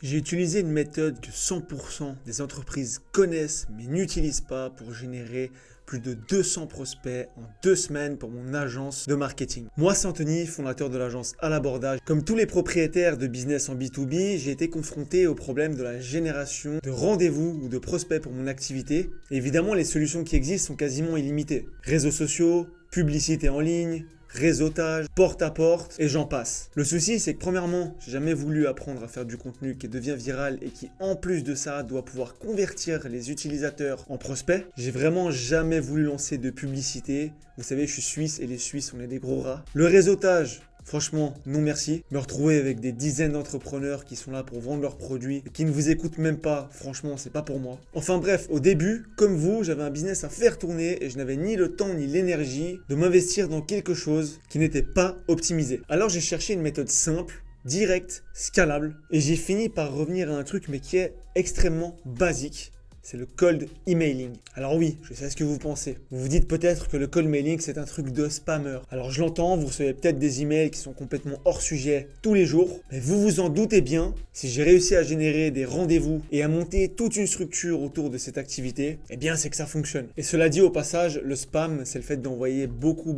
J'ai utilisé une méthode que 100% des entreprises connaissent mais n'utilisent pas pour générer plus de 200 prospects en 2 semaines pour mon agence de marketing. Moi, c'est Anthony, fondateur de l'agence À l'Abordage. Comme tous les propriétaires de business en B2B, j'ai été confronté au problème de la génération de rendez-vous ou de prospects pour mon activité. Et évidemment, les solutions qui existent sont quasiment illimitées. Réseaux sociaux, publicité en ligne, réseautage, porte-à-porte, et j'en passe. Le souci, c'est que premièrement, j'ai jamais voulu apprendre à faire du contenu qui devient viral et qui, en plus de ça, doit pouvoir convertir les utilisateurs en prospects. J'ai vraiment jamais voulu lancer de publicité. Vous savez, je suis suisse et les Suisses, on est des gros rats. Le réseautage, franchement, non merci. Me retrouver avec des dizaines d'entrepreneurs qui sont là pour vendre leurs produits et qui ne vous écoutent même pas, franchement, c'est pas pour moi. Enfin bref, au début, comme vous, j'avais un business à faire tourner et je n'avais ni le temps ni l'énergie de m'investir dans quelque chose qui n'était pas optimisé. Alors j'ai cherché une méthode simple, directe, scalable et j'ai fini par revenir à un truc mais qui est extrêmement basique. C'est le cold emailing. Alors oui, je sais ce que vous pensez. Vous vous dites peut-être que le cold mailing c'est un truc de spammer. Alors je l'entends, vous recevez peut-être des emails qui sont complètement hors sujet tous les jours. Mais vous vous en doutez bien, si j'ai réussi à générer des rendez-vous et à monter toute une structure autour de cette activité, eh bien c'est que ça fonctionne. Et cela dit au passage, le spam c'est le fait d'envoyer beaucoup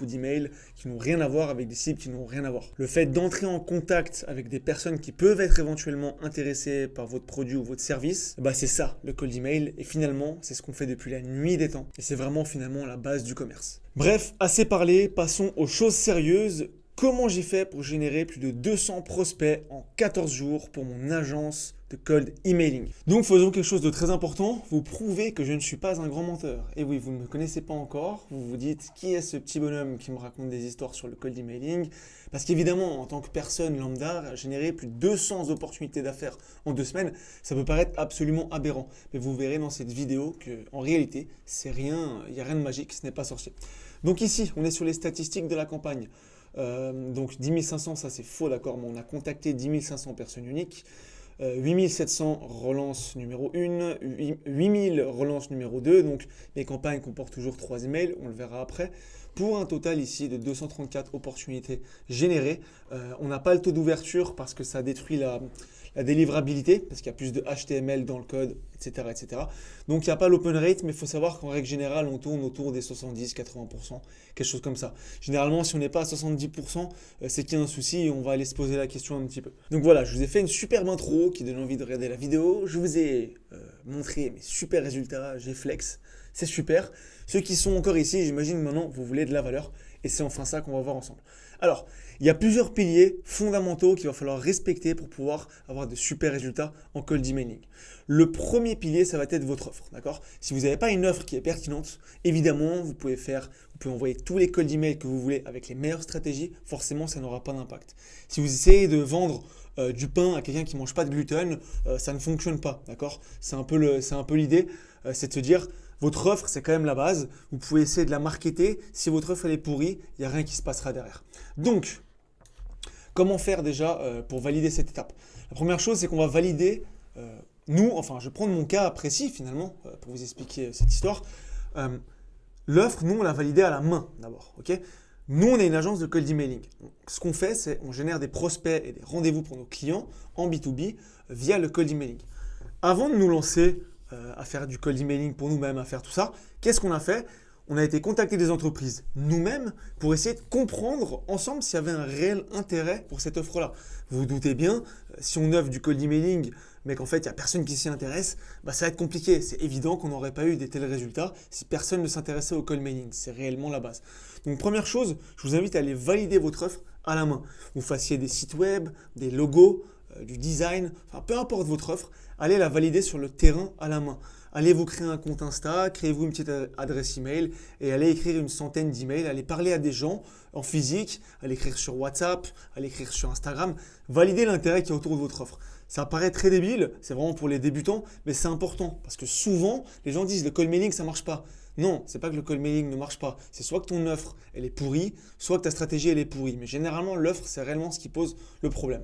d'emails qui n'ont rien à voir avec des cibles qui n'ont rien à voir. Le fait d'entrer en contact avec des personnes qui peuvent être éventuellement intéressées par votre produit ou votre service, bah c'est ça le cold email et finalement c'est ce qu'on fait depuis la nuit des temps et c'est vraiment finalement la base du commerce. Bref, assez parlé, passons aux choses sérieuses. Comment j'ai fait pour générer plus de 200 prospects en 14 jours pour mon agence de cold emailing? Donc faisons quelque chose de très important, vous prouvez que je ne suis pas un grand menteur. Et oui, vous ne me connaissez pas encore, vous vous dites qui est ce petit bonhomme qui me raconte des histoires sur le cold emailing? Parce qu'évidemment, en tant que personne lambda, générer plus de 200 opportunités d'affaires en 2 semaines, ça peut paraître absolument aberrant. Mais vous verrez dans cette vidéo qu'en réalité, c'est rien, il n'y a rien de magique, ce n'est pas sorcier. Donc ici, on est sur les statistiques de la campagne. Donc 10 500, ça c'est faux, d'accord, mais on a contacté 10 500 personnes uniques. 8700 relances numéro 1, 8000 relances numéro 2, donc les campagnes comportent toujours 3 emails, on le verra après, pour un total ici de 234 opportunités générées. On n'a pas le taux d'ouverture parce que ça détruit la délivrabilité, parce qu'il y a plus de HTML dans le code, etc. Donc il n'y a pas l'open rate, mais il faut savoir qu'en règle générale, on tourne autour des 70-80%, quelque chose comme ça. Généralement, si on n'est pas à 70%, c'est qu'il y a un souci et on va aller se poser la question un petit peu. Donc voilà, je vous ai fait une superbe intro qui donne envie de regarder la vidéo. Je vous ai montré mes super résultats, j'ai flex, c'est super. Ceux qui sont encore ici, j'imagine que maintenant vous voulez de la valeur et c'est enfin ça qu'on va voir ensemble. Alors, il y a plusieurs piliers fondamentaux qu'il va falloir respecter pour pouvoir avoir de super résultats en cold emailing. Le premier pilier, ça va être votre offre, d'accord? Si vous n'avez pas une offre qui est pertinente, évidemment, vous pouvez envoyer tous les cold emails que vous voulez avec les meilleures stratégies, forcément, ça n'aura pas d'impact. Si vous essayez de vendre du pain à quelqu'un qui ne mange pas de gluten, ça ne fonctionne pas, d'accord? C'est un peu l'idée, c'est de se dire, votre offre, c'est quand même la base. Vous pouvez essayer de la marketer. Si votre offre elle est pourrie, il n'y a rien qui se passera derrière. Donc, comment faire déjà pour valider cette étape? La première chose, c'est qu'on va valider, je vais prendre mon cas précis finalement pour vous expliquer cette histoire. L'offre, nous, on l'a validée à la main d'abord. Okay, nous, on est une agence de cold emailing. Donc, ce qu'on fait, c'est qu'on génère des prospects et des rendez-vous pour nos clients en B2B via le cold emailing. Avant de nous lancer à faire du cold emailing pour nous-mêmes, à faire tout ça, qu'est-ce qu'on a fait? On a été contacter des entreprises nous-mêmes pour essayer de comprendre ensemble s'il y avait un réel intérêt pour cette offre-là. Vous vous doutez bien, si on offre du cold emailing, mais qu'en fait, il n'y a personne qui s'y intéresse, ça va être compliqué. C'est évident qu'on n'aurait pas eu des tels résultats si personne ne s'intéressait au cold mailing. C'est réellement la base. Donc, première chose, je vous invite à aller valider votre offre à la main. Vous fassiez des sites web, des logos, du design, enfin peu importe votre offre, allez la valider sur le terrain à la main. Allez vous créer un compte Insta, créez-vous une petite adresse email et allez écrire une centaine d'emails, allez parler à des gens en physique, allez écrire sur WhatsApp, allez écrire sur Instagram, validez l'intérêt qui est autour de votre offre. Ça paraît très débile, c'est vraiment pour les débutants, mais c'est important parce que souvent les gens disent le cold mailing ça marche pas. Non, c'est pas que le cold mailing ne marche pas, c'est soit que ton offre elle est pourrie, soit que ta stratégie elle est pourrie. Mais généralement l'offre c'est réellement ce qui pose le problème.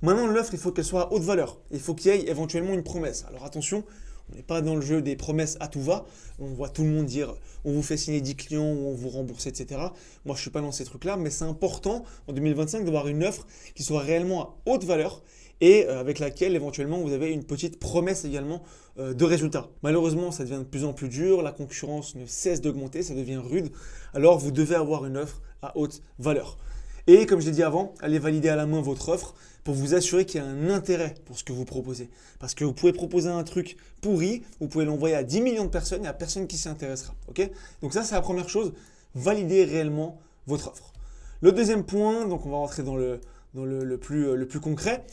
Maintenant, l'offre, il faut qu'elle soit à haute valeur. Il faut qu'il y ait éventuellement une promesse. Alors attention, on n'est pas dans le jeu des promesses à tout va. On voit tout le monde dire on vous fait signer 10 clients ou on vous rembourse, etc. Moi, je ne suis pas dans ces trucs-là, mais c'est important en 2025 d'avoir une offre qui soit réellement à haute valeur et avec laquelle éventuellement vous avez une petite promesse également de résultats. Malheureusement, ça devient de plus en plus dur, la concurrence ne cesse d'augmenter, ça devient rude, alors vous devez avoir une offre à haute valeur. Et comme je l'ai dit avant, allez valider à la main votre offre pour vous assurer qu'il y a un intérêt pour ce que vous proposez. Parce que vous pouvez proposer un truc pourri, vous pouvez l'envoyer à 10 millions de personnes et il n'y a personne qui s'y intéressera. Okay, donc ça, c'est la première chose, valider réellement votre offre. Le deuxième point, donc on va rentrer dans le plus concret.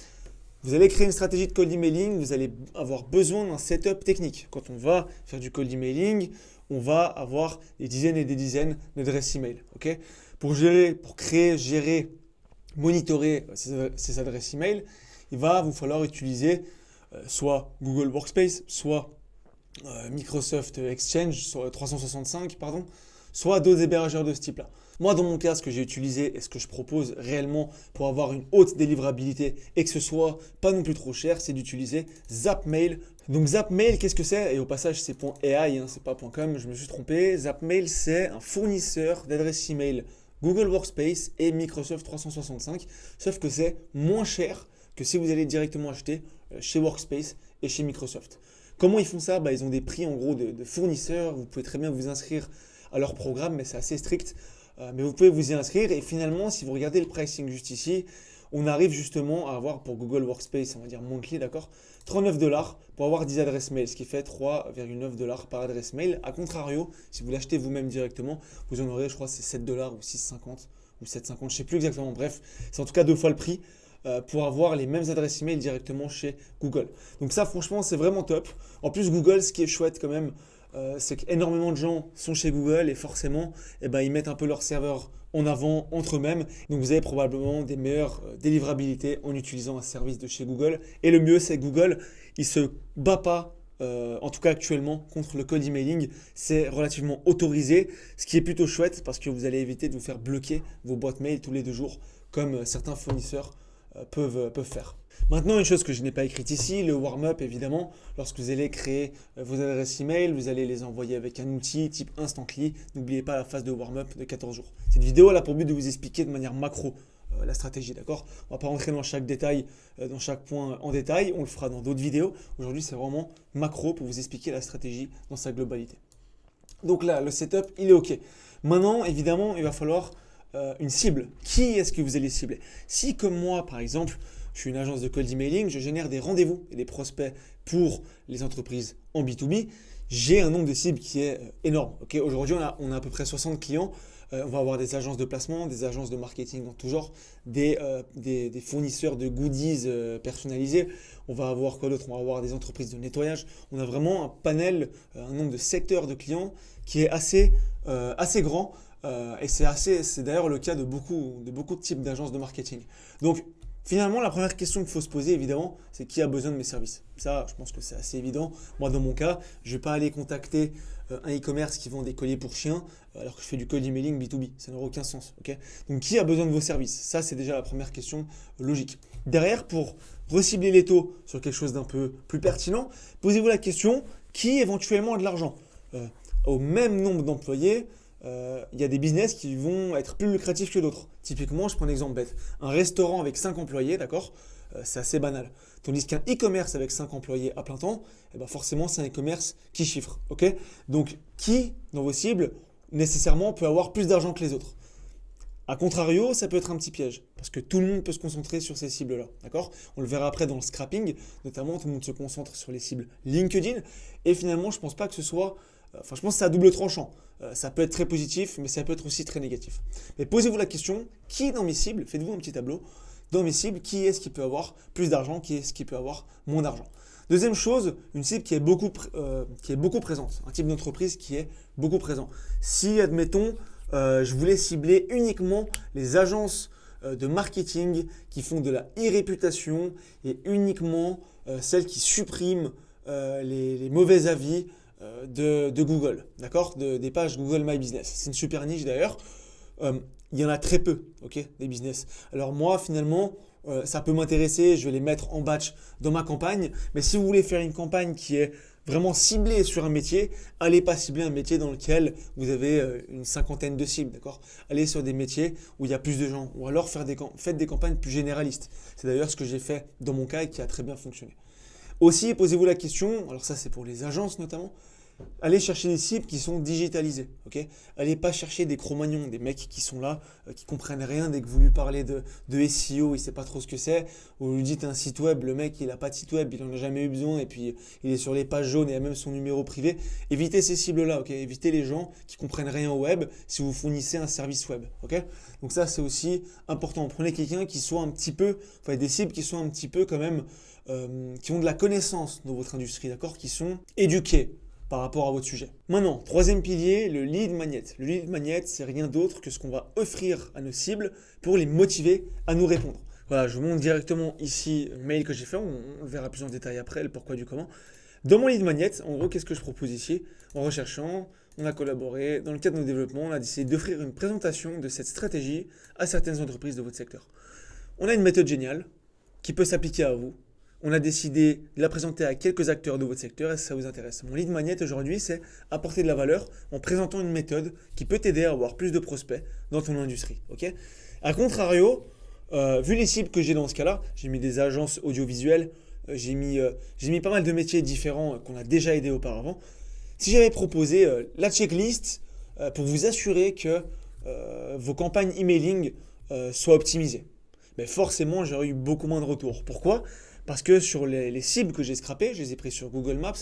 Vous allez créer une stratégie de cold emailing, vous allez avoir besoin d'un setup technique. Quand on va faire du cold emailing, on va avoir des dizaines et des dizaines d'adresses email. Okay, pour créer, gérer, monitorer ces adresses email, il va vous falloir utiliser soit Google Workspace, soit Microsoft Exchange, soit 365, pardon, soit d'autres hébergeurs de ce type-là. Moi, dans mon cas, ce que j'ai utilisé et ce que je propose réellement pour avoir une haute délivrabilité et que ce soit pas non plus trop cher, c'est d'utiliser Zapmail. Donc Zapmail, qu'est-ce que c'est? Et au passage, c'est .ai, c'est pas .com, je me suis trompé. Zapmail, c'est un fournisseur d'adresses email Google Workspace et Microsoft 365, sauf que c'est moins cher que si vous allez directement acheter chez Workspace et chez Microsoft. Comment ils font ça? Ils ont des prix en gros de fournisseurs, vous pouvez très bien vous inscrire à leur programme, mais c'est assez strict. Mais vous pouvez vous y inscrire et finalement, si vous regardez le pricing juste ici, on arrive justement à avoir pour Google Workspace, on va dire monthly, d'accord, 39 $ pour avoir 10 adresses mail, ce qui fait 3,9 $ par adresse mail. A contrario, si vous l'achetez vous-même directement, vous en aurez, je crois, c'est 7 $ ou 6,50 ou 7,50, je ne sais plus exactement. Bref, c'est en tout cas 2 fois le prix pour avoir les mêmes adresses email directement chez Google. Donc ça, franchement, c'est vraiment top. En plus, Google, ce qui est chouette quand même, c'est qu'énormément de gens sont chez Google et forcément, ils mettent un peu leur serveur en avant entre eux-mêmes. Donc, vous avez probablement des meilleures délivrabilités en utilisant un service de chez Google. Et le mieux, c'est que Google, il ne se bat pas, en tout cas actuellement, contre le cold emailing. C'est relativement autorisé, ce qui est plutôt chouette parce que vous allez éviter de vous faire bloquer vos boîtes mail tous les 2 jours, comme certains fournisseurs peuvent faire. Maintenant, une chose que je n'ai pas écrite ici, le warm-up évidemment, lorsque vous allez créer vos adresses email, vous allez les envoyer avec un outil type Instantly. N'oubliez pas la phase de warm-up de 14 jours. Cette vidéo a pour but de vous expliquer de manière macro la stratégie, d'accord? On ne va pas rentrer dans chaque détail, dans chaque point en détail, on le fera dans d'autres vidéos. Aujourd'hui, c'est vraiment macro pour vous expliquer la stratégie dans sa globalité. Donc là, le setup, il est OK. Maintenant, évidemment, il va falloir une cible. Qui est-ce que vous allez cibler? Si, comme moi, par exemple, je suis une agence de cold emailing, je génère des rendez-vous et des prospects pour les entreprises en B2B, j'ai un nombre de cibles qui est énorme. Okay, aujourd'hui, on a à peu près 60 clients. On va avoir des agences de placement, des agences de marketing en tout genre, des fournisseurs de goodies personnalisés. On va avoir quoi d'autre? On va avoir des entreprises de nettoyage. On a vraiment un panel, un nombre de secteurs de clients qui est assez grand. Et c'est d'ailleurs le cas de beaucoup de types d'agences de marketing. Donc, finalement, la première question qu'il faut se poser, évidemment, c'est qui a besoin de mes services. Ça, je pense que c'est assez évident. Moi, dans mon cas, je ne vais pas aller contacter un e-commerce qui vend des colliers pour chiens alors que je fais du cold emailing B2B. Ça n'aurait aucun sens. Okay, donc, qui a besoin de vos services? Ça, c'est déjà la première question logique. Derrière, pour recibler les taux sur quelque chose d'un peu plus pertinent, posez-vous la question, qui éventuellement a de l'argent? Au même nombre d'employés, il y a des business qui vont être plus lucratifs que d'autres. Typiquement, je prends un exemple bête. Un restaurant avec 5 employés, d'accord, c'est assez banal. Tandis qu'un e-commerce avec 5 employés à plein temps, forcément, c'est un e-commerce qui chiffre. Okay, donc, qui, dans vos cibles, nécessairement peut avoir plus d'argent que les autres? A contrario, ça peut être un petit piège parce que tout le monde peut se concentrer sur ces cibles-là. D'accord, on le verra après dans le scrapping, notamment, tout le monde se concentre sur les cibles LinkedIn. Et finalement, je ne pense pas que ce soit... je pense que c'est à double tranchant. Ça peut être très positif, mais ça peut être aussi très négatif. Mais posez-vous la question, qui dans mes cibles, faites-vous un petit tableau, dans mes cibles, qui est-ce qui peut avoir plus d'argent, qui est-ce qui peut avoir moins d'argent? Deuxième chose, une cible qui est beaucoup présente, un type d'entreprise qui est beaucoup présent. Si, admettons, je voulais cibler uniquement les agences de marketing qui font de la e-réputation et uniquement celles qui suppriment les mauvais avis de Google, d'accord, des pages Google My Business. C'est une super niche d'ailleurs. Il y en a très peu, ok, des business. Alors moi, finalement, ça peut m'intéresser. Je vais les mettre en batch dans ma campagne. Mais si vous voulez faire une campagne qui est vraiment cibler sur un métier, allez pas cibler un métier dans lequel vous avez une cinquantaine de cibles, d'accord? Allez sur des métiers où il y a plus de gens, ou alors faites des campagnes plus généralistes. C'est d'ailleurs ce que j'ai fait dans mon cas et qui a très bien fonctionné. Aussi, posez-vous la question, alors ça c'est pour les agences notamment, allez chercher des cibles qui sont digitalisées, ok? Allez pas chercher des Cro-Magnons, des mecs qui sont là, qui comprennent rien dès que vous lui parlez de SEO, il sait pas trop ce que c'est, ou vous lui dites un site web, le mec il a pas de site web, il en a jamais eu besoin, et puis il est sur les pages jaunes et a même son numéro privé. Évitez ces cibles-là, ok? Évitez les gens qui comprennent rien au web si vous fournissez un service web, ok? Donc ça c'est aussi important. Prenez quelqu'un qui soit un petit peu, enfin des cibles qui sont un petit peu quand même, qui ont de la connaissance dans votre industrie, d'accord? Qui sont éduqués par rapport à votre sujet. Maintenant, troisième pilier, le lead magnet. Le lead magnet, c'est rien d'autre que ce qu'on va offrir à nos cibles pour les motiver à nous répondre. Voilà, je vous montre directement ici le mail que j'ai fait, on le verra plus en détail après, le pourquoi du comment. Dans mon lead magnet, en gros, qu'est-ce que je propose ici? En recherchant, on a collaboré, dans le cadre de nos développements, on a décidé d'offrir une présentation de cette stratégie à certaines entreprises de votre secteur. On a une méthode géniale qui peut s'appliquer à vous. On a décidé de la présenter à quelques acteurs de votre secteur et si ça vous intéresse. Mon lead magnet aujourd'hui, c'est apporter de la valeur en présentant une méthode qui peut t'aider à avoir plus de prospects dans ton industrie. Okay, a contrario, vu les cibles que j'ai dans ce cas-là, j'ai mis des agences audiovisuelles, j'ai mis pas mal de métiers différents qu'on a déjà aidés auparavant. Si j'avais proposé la checklist pour vous assurer que vos campagnes emailing soient optimisées, mais forcément j'aurais eu beaucoup moins de retours. Pourquoi ? Parce que sur les cibles que j'ai scrappées, je les ai prises sur Google Maps,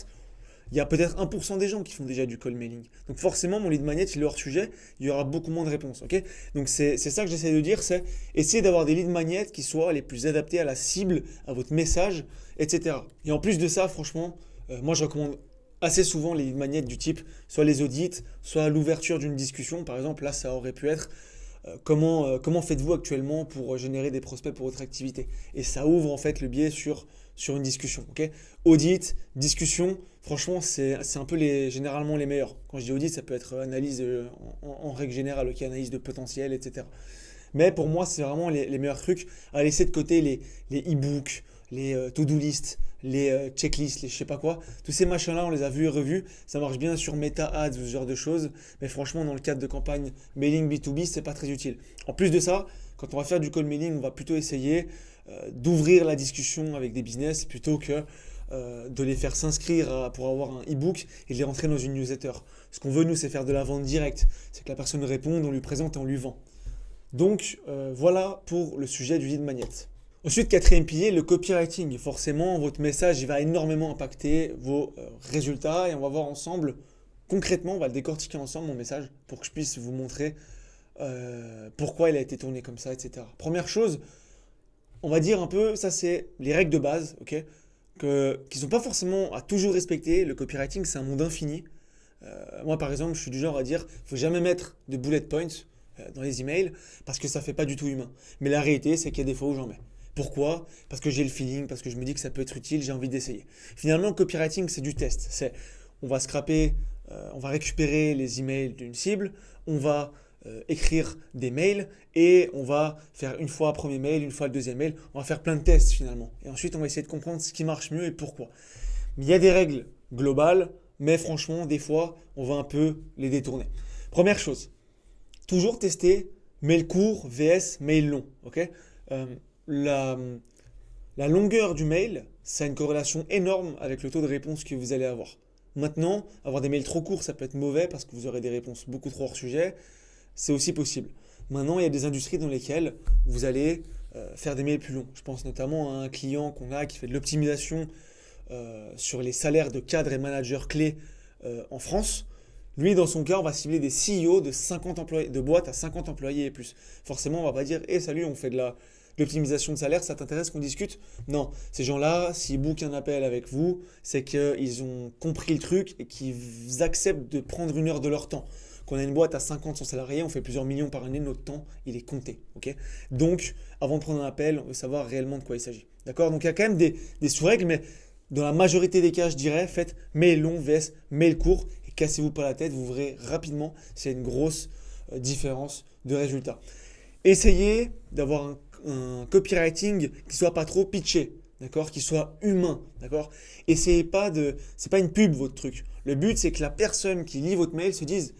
il y a peut-être 1% des gens qui font déjà du cold mailing. Donc forcément, mon lead magnet, il est hors sujet, il y aura beaucoup moins de réponses. Okay, donc c'est ça que j'essaie de dire, c'est essayer d'avoir des lead magnets qui soient les plus adaptés à la cible, à votre message, etc. Et en plus de ça, franchement, moi je recommande assez souvent les lead magnets du type soit les audits, soit l'ouverture d'une discussion. Par exemple, là, ça aurait pu être comment faites-vous actuellement pour générer des prospects pour votre activité? Et ça ouvre en fait le biais sur une discussion. Okay, audit, discussion, franchement, c'est un peu généralement les meilleurs. Quand je dis audit, ça peut être analyse en règle générale, okay, analyse de potentiel, etc. Mais pour moi, c'est vraiment les meilleurs trucs à laisser de côté les e-books, les to-do list, les checklists, les je sais pas quoi. Tous ces machins-là, on les a vus et revus. Ça marche bien sur Meta Ads, ce genre de choses. Mais franchement, dans le cadre de campagne mailing B2B, c'est pas très utile. En plus de ça, quand on va faire du cold mailing, on va plutôt essayer d'ouvrir la discussion avec des business plutôt que de les faire s'inscrire pour avoir un e-book et de les rentrer dans une newsletter. Ce qu'on veut, nous, c'est faire de la vente directe. C'est que la personne réponde, on lui présente et on lui vend. Donc, voilà pour le sujet du lead magnet. Ensuite, quatrième pilier, le copywriting. Forcément, votre message il va énormément impacter vos résultats et on va voir ensemble, concrètement, on va le décortiquer ensemble, mon message, pour que je puisse vous montrer pourquoi il a été tourné comme ça, etc. Première chose, on va dire un peu, ça c'est les règles de base, ok, qui ne sont pas forcément à toujours respecter. Le copywriting, c'est un monde infini. Moi, par exemple, je suis du genre à dire, il ne faut jamais mettre de bullet points dans les emails parce que ça ne fait pas du tout humain. Mais la réalité, c'est qu'il y a des fois où j'en mets. Pourquoi? Parce que j'ai le feeling, parce que je me dis que ça peut être utile, j'ai envie d'essayer. Finalement, le copywriting, c'est du test. On va scraper, on va récupérer les emails d'une cible, on va écrire des mails et on va faire une fois le premier mail, une fois le deuxième mail. On va faire plein de tests finalement. Et ensuite, on va essayer de comprendre ce qui marche mieux et pourquoi. Mais il y a des règles globales, mais franchement, des fois, on va un peu les détourner. Première chose, toujours tester mail court vs mail long. Okay, la longueur du mail, ça a une corrélation énorme avec le taux de réponse que vous allez avoir. Maintenant, avoir des mails trop courts, ça peut être mauvais parce que vous aurez des réponses beaucoup trop hors sujet. C'est aussi possible. Maintenant, il y a des industries dans lesquelles vous allez faire des mails plus longs. Je pense notamment à un client qu'on a qui fait de l'optimisation sur les salaires de cadres et managers clés en France. Lui, dans son cas, on va cibler des CEO de 50 employés, de boîtes à 50 employés et plus. Forcément, on ne va pas dire « salut, on fait de l'optimisation de salaire, ça t'intéresse qu'on discute ?» Non, ces gens-là, s'ils bookent un appel avec vous, c'est qu'ils ont compris le truc et qu'ils acceptent de prendre une heure de leur temps. Quand on a une boîte à 50 salariés, on fait plusieurs millions par année, notre temps, il est compté. Okay, donc, avant de prendre un appel, on veut savoir réellement de quoi il s'agit. D'accord? Donc, il y a quand même des sous-règles, mais dans la majorité des cas, je dirais, faites mail long vs mail court et cassez-vous pas la tête, vous verrez rapidement s'il y a une grosse différence de résultat. Essayez d'avoir un copywriting qui soit pas trop pitché. d'accord, qui soit humain, d'accord. Et c'est pas une pub votre truc. Le but c'est que la personne qui lit votre mail se dise,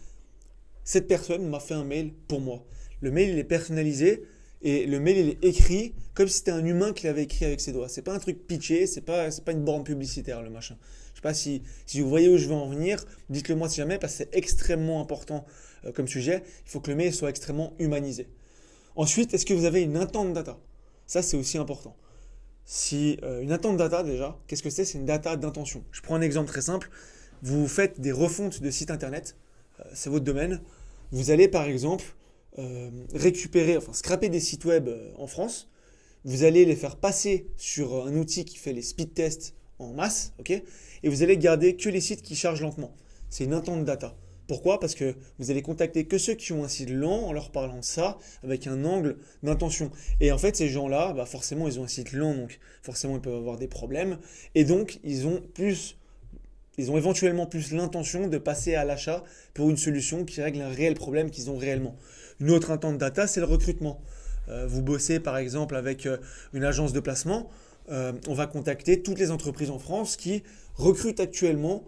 cette personne m'a fait un mail pour moi. Le mail il est personnalisé et le mail il est écrit comme si c'était un humain qui l'avait écrit avec ses doigts. C'est pas un truc pitché, c'est pas une borne publicitaire le machin. Je sais pas si vous voyez où je veux en venir, dites-le moi si jamais parce que c'est extrêmement important comme sujet. Il faut que le mail soit extrêmement humanisé. Ensuite, est-ce que vous avez une intente data? Ça c'est aussi important. Si une intente data déjà, qu'est-ce que c'est? C'est une data d'intention. Je prends un exemple très simple. Vous faites des refontes de sites internet, c'est votre domaine. Vous allez par exemple récupérer, enfin scraper des sites web en France. Vous allez les faire passer sur un outil qui fait les speed tests en masse, ok? Et vous allez garder que les sites qui chargent lentement. C'est une intente data. Pourquoi? Parce que vous allez contacter que ceux qui ont un site lent en leur parlant de ça avec un angle d'intention. Et en fait, ces gens-là, bah forcément, ils ont un site lent, donc forcément, ils peuvent avoir des problèmes. Et donc, ils ont éventuellement plus l'intention de passer à l'achat pour une solution qui règle un réel problème qu'ils ont réellement. Une autre intente data, c'est le recrutement. Vous bossez par exemple avec une agence de placement, on va contacter toutes les entreprises en France qui recrutent actuellement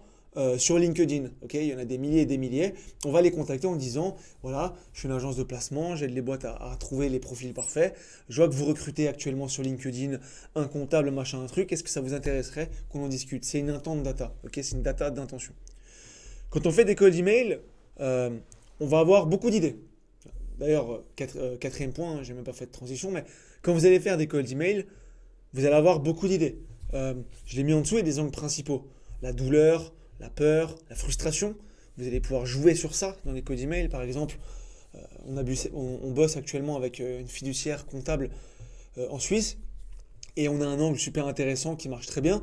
sur LinkedIn. Okay, il y en a des milliers et des milliers. On va les contacter en disant, voilà, je suis une agence de placement, j'aide les boîtes à trouver les profils parfaits. Je vois que vous recrutez actuellement sur LinkedIn un comptable, machin, un truc. Est-ce que ça vous intéresserait qu'on en discute? C'est une intente data. Okay, c'est une data d'intention. Quand on fait des cold emails, on va avoir beaucoup d'idées. D'ailleurs, quatrième point, j'ai même pas fait de transition, mais quand vous allez faire des cold emails, vous allez avoir beaucoup d'idées. Je l'ai mis en dessous, il y a des angles principaux. La douleur, la peur, la frustration. Vous allez pouvoir jouer sur ça dans les cold emails. Par exemple, on bosse actuellement avec une fiduciaire comptable en Suisse et on a un angle super intéressant qui marche très bien.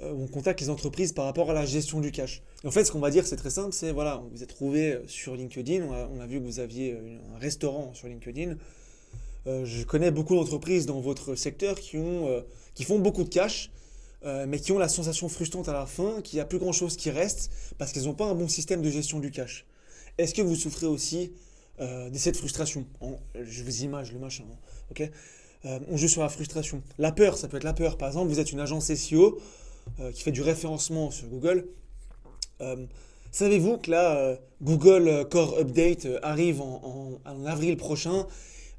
On contacte les entreprises par rapport à la gestion du cash. Et en fait, ce qu'on va dire, c'est très simple, c'est voilà, on vous a trouvé sur LinkedIn, on a vu que vous aviez un restaurant sur LinkedIn. Je connais beaucoup d'entreprises dans votre secteur qui font beaucoup de cash, mais qui ont la sensation frustrante à la fin qu'il n'y a plus grand-chose qui reste parce qu'ils n'ont pas un bon système de gestion du cash. Est-ce que vous souffrez aussi de cette frustration? Je vous image le machin, ok. On joue sur la frustration. La peur, ça peut être la peur. Par exemple, vous êtes une agence SEO qui fait du référencement sur Google. Savez-vous que là, Google Core Update arrive en avril prochain?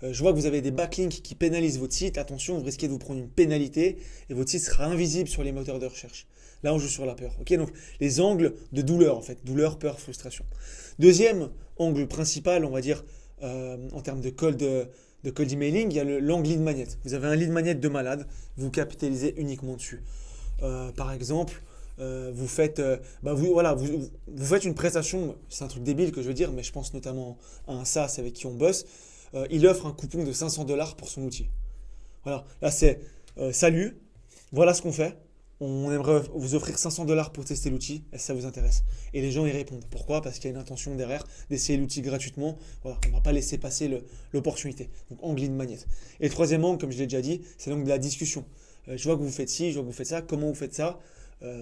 Je vois que vous avez des backlinks qui pénalisent votre site. Attention, vous risquez de vous prendre une pénalité et votre site sera invisible sur les moteurs de recherche. Là, on joue sur la peur. Ok, donc les angles de douleur en fait. Douleur, peur, frustration. Deuxième angle principal, on va dire, en termes de cold emailing, il y a l'angle lead magnet. Vous avez un lead magnet de malade, vous capitalisez uniquement dessus. Par exemple, vous faites une prestation, c'est un truc débile que je veux dire, mais je pense notamment à un SaaS avec qui on bosse. Il offre un coupon de $500 pour son outil. Voilà, là c'est salut, voilà ce qu'on fait. On aimerait vous offrir $500 pour tester l'outil. Est-ce que ça vous intéresse? Et les gens y répondent. Pourquoi? Parce qu'il y a une intention derrière d'essayer l'outil gratuitement. Voilà, on ne va pas laisser passer l'opportunité. Donc angle lead magnet. Et le troisième angle, comme je l'ai déjà dit, c'est l'angle de la discussion. Je vois que vous faites ci, je vois que vous faites ça. Comment vous faites ça?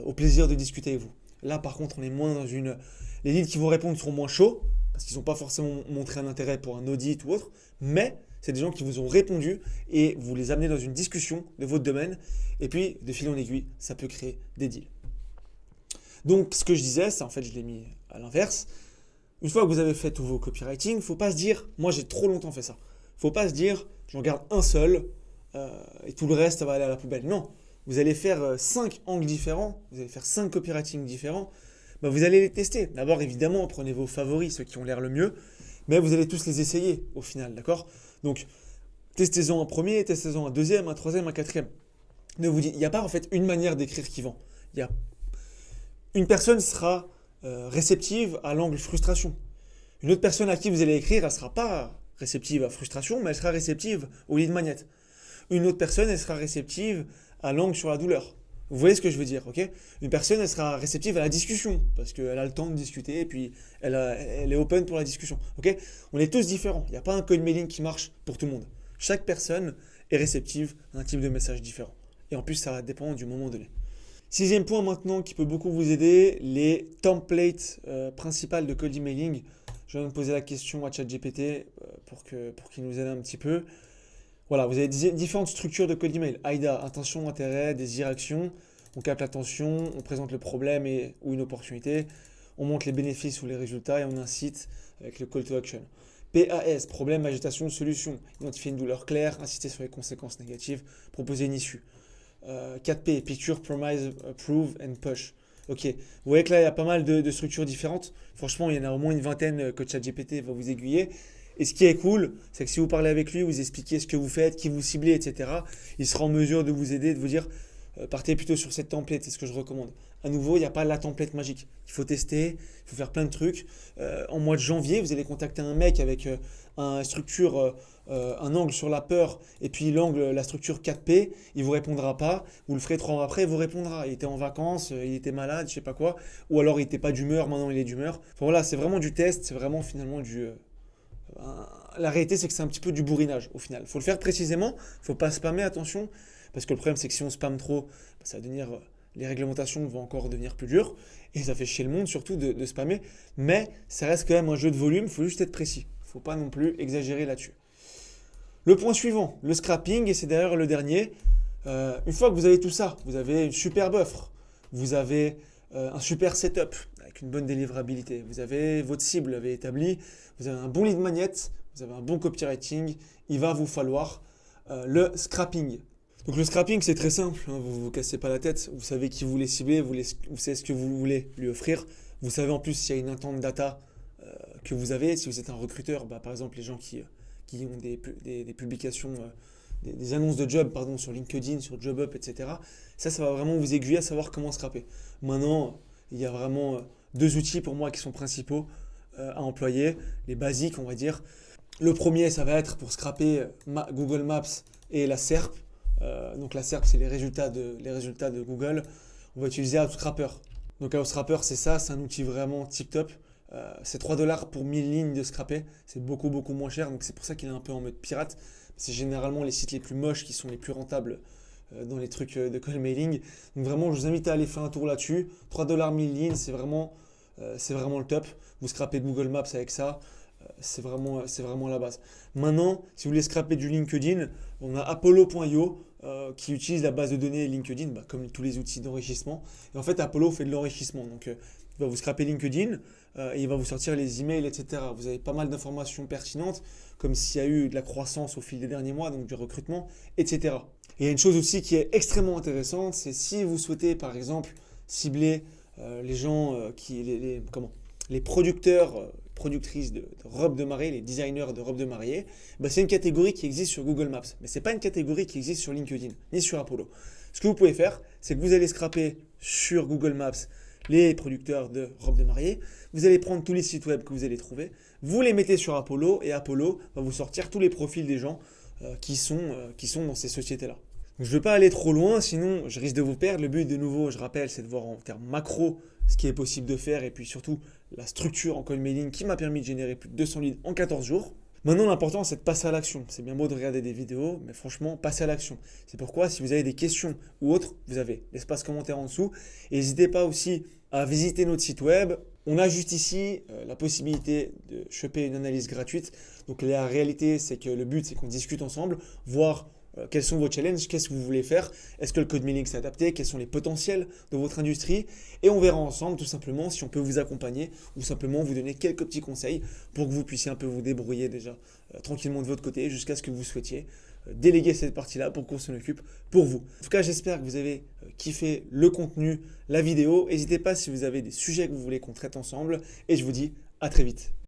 Au plaisir de discuter avec vous. Là, par contre, on est moins dans une. Les leads qui vont répondre seront moins chauds parce qu'ils n'ont pas forcément montré un intérêt pour un audit ou autre, mais c'est des gens qui vous ont répondu et vous les amenez dans une discussion de votre domaine et puis de fil en aiguille, ça peut créer des deals. Donc ce que je disais, c'est en fait je l'ai mis à l'inverse. Une fois que vous avez fait tous vos copywriting, il ne faut pas se dire, moi j'ai trop longtemps fait ça. Il ne faut pas se dire, j'en garde un seul et tout le reste ça va aller à la poubelle. Non, vous allez faire 5 angles différents, vous allez faire 5 copywriting différents. Bah, vous allez les tester. D'abord, évidemment, prenez vos favoris, ceux qui ont l'air le mieux, mais vous allez tous les essayer au final, d'accord? Donc, testez-en un premier, testez-en un deuxième, un troisième, un quatrième. Ne vous dites, il n'y a pas en fait une manière d'écrire qui vend. Une personne sera réceptive à l'angle frustration. Une autre personne à qui vous allez écrire, elle ne sera pas réceptive à frustration, mais elle sera réceptive au lead magnet. Une autre personne, elle sera réceptive à l'angle sur la douleur. Vous voyez ce que je veux dire, ok? Une personne, elle sera réceptive à la discussion, parce qu'elle a le temps de discuter, et puis elle est open pour la discussion, ok? On est tous différents, il n'y a pas un cold mailing qui marche pour tout le monde. Chaque personne est réceptive à un type de message différent. Et en plus, ça dépend du moment donné. Sixième point maintenant qui peut beaucoup vous aider, les templates principales de cold emailing. Je viens de poser la question à ChatGPT pour qu'il nous aide un petit peu. Voilà, vous avez différentes structures de code email. AIDA, intention, intérêt, désir, action. On capte l'attention, on présente le problème ou une opportunité, on montre les bénéfices ou les résultats et on incite avec le call to action. PAS, problème, agitation, solution. Identifier une douleur claire, insister sur les conséquences négatives, proposer une issue. 4P, picture, promise, prove and push. Ok, vous voyez que là il y a pas mal de structures différentes. Franchement, il y en a au moins une vingtaine que ChatGPT va vous aiguiller. Et ce qui est cool, c'est que si vous parlez avec lui, vous expliquez ce que vous faites, qui vous ciblez, etc., il sera en mesure de vous aider, de vous dire partez plutôt sur cette template, c'est ce que je recommande. À nouveau, il n'y a pas la template magique. Il faut tester, il faut faire plein de trucs. En mois de janvier, vous allez contacter un mec avec un angle sur la peur et puis la structure 4P. Il ne vous répondra pas. Vous le ferez 3 mois après, il vous répondra. Il était en vacances, il était malade, je sais pas quoi. Ou alors il n'était pas d'humeur, maintenant il est d'humeur. Enfin, voilà, c'est vraiment du test, c'est vraiment finalement la réalité, c'est que c'est un petit peu du bourrinage au final. Il faut le faire précisément, il ne faut pas spammer, attention. Parce que le problème, c'est que si on spamme trop, ça va devenir, les réglementations vont encore devenir plus dures. Et ça fait chier le monde, surtout de spammer. Mais ça reste quand même un jeu de volume, il faut juste être précis. Il ne faut pas non plus exagérer là-dessus. Le point suivant, le scrapping, et c'est d'ailleurs le dernier. Une fois que vous avez tout ça, vous avez une superbe offre, vous avez un super setup avec une bonne délivrabilité, vous avez votre cible avait établie, vous avez un bon lead magnet, vous avez un bon copywriting, il va vous falloir le scrapping. Donc le scrapping, c'est très simple, hein, vous ne vous cassez pas la tête, vous savez qui vous voulez cibler, vous savez ce que vous voulez lui offrir, vous savez en plus s'il y a une intente data que vous avez, si vous êtes un recruteur, par exemple les gens qui ont des publications, des annonces de job sur LinkedIn, sur JobUp, etc. Ça va vraiment vous aiguiller à savoir comment scraper. Maintenant, il y a vraiment 2 outils pour moi qui sont principaux à employer, les basiques on va dire. Le premier, ça va être pour scraper Google Maps et la SERP. Donc la SERP, c'est les résultats de Google. On va utiliser Outscraper. Donc Outscraper, c'est un outil vraiment tip-top. C'est 3 $ pour 1000 lignes de scraper. C'est beaucoup moins cher. Donc c'est pour ça qu'il est un peu en mode pirate. C'est généralement les sites les plus moches qui sont les plus rentables dans les trucs de call mailing. Donc vraiment, je vous invite à aller faire un tour là-dessus. 3 $ 1000 lignes, c'est vraiment le top. Vous scrapez de Google Maps avec ça. C'est vraiment la base. Maintenant, si vous voulez scraper du LinkedIn, on a Apollo.io qui utilise la base de données LinkedIn, comme tous les outils d'enrichissement. Et en fait, Apollo fait de l'enrichissement. Donc, il va vous scraper LinkedIn et il va vous sortir les emails, etc. Vous avez pas mal d'informations pertinentes, comme s'il y a eu de la croissance au fil des derniers mois, donc du recrutement, etc. Et il y a une chose aussi qui est extrêmement intéressante, c'est si vous souhaitez, par exemple, cibler les gens les producteurs, productrices de robes de mariée, les designers de robes de mariée, c'est une catégorie qui existe sur Google Maps. Mais ce n'est pas une catégorie qui existe sur LinkedIn, ni sur Apollo. Ce que vous pouvez faire, c'est que vous allez scraper sur Google Maps les producteurs de robes de mariée. Vous allez prendre tous les sites web que vous allez trouver, vous les mettez sur Apollo et Apollo va vous sortir tous les profils des gens qui sont dans ces sociétés-là. Je ne veux pas aller trop loin, sinon je risque de vous perdre. Le but, de nouveau, je rappelle, c'est de voir en termes macro ce qui est possible de faire et puis surtout la structure en call mailing qui m'a permis de générer plus de 200 leads en 14 jours. Maintenant, l'important, c'est de passer à l'action. C'est bien beau de regarder des vidéos, mais franchement, passez à l'action. C'est pourquoi, si vous avez des questions ou autres, vous avez l'espace commentaire en dessous. Et n'hésitez pas aussi à visiter notre site web. On a juste ici la possibilité de choper une analyse gratuite. Donc la réalité, c'est que le but, c'est qu'on discute ensemble, voir quels sont vos challenges, qu'est-ce que vous voulez faire, est-ce que le code mailing s'est adapté, quels sont les potentiels de votre industrie, et on verra ensemble tout simplement si on peut vous accompagner ou simplement vous donner quelques petits conseils pour que vous puissiez un peu vous débrouiller déjà tranquillement de votre côté jusqu'à ce que vous souhaitiez déléguer cette partie-là pour qu'on s'en occupe pour vous. En tout cas, j'espère que vous avez kiffé le contenu, la vidéo. N'hésitez pas si vous avez des sujets que vous voulez qu'on traite ensemble, et je vous dis à très vite.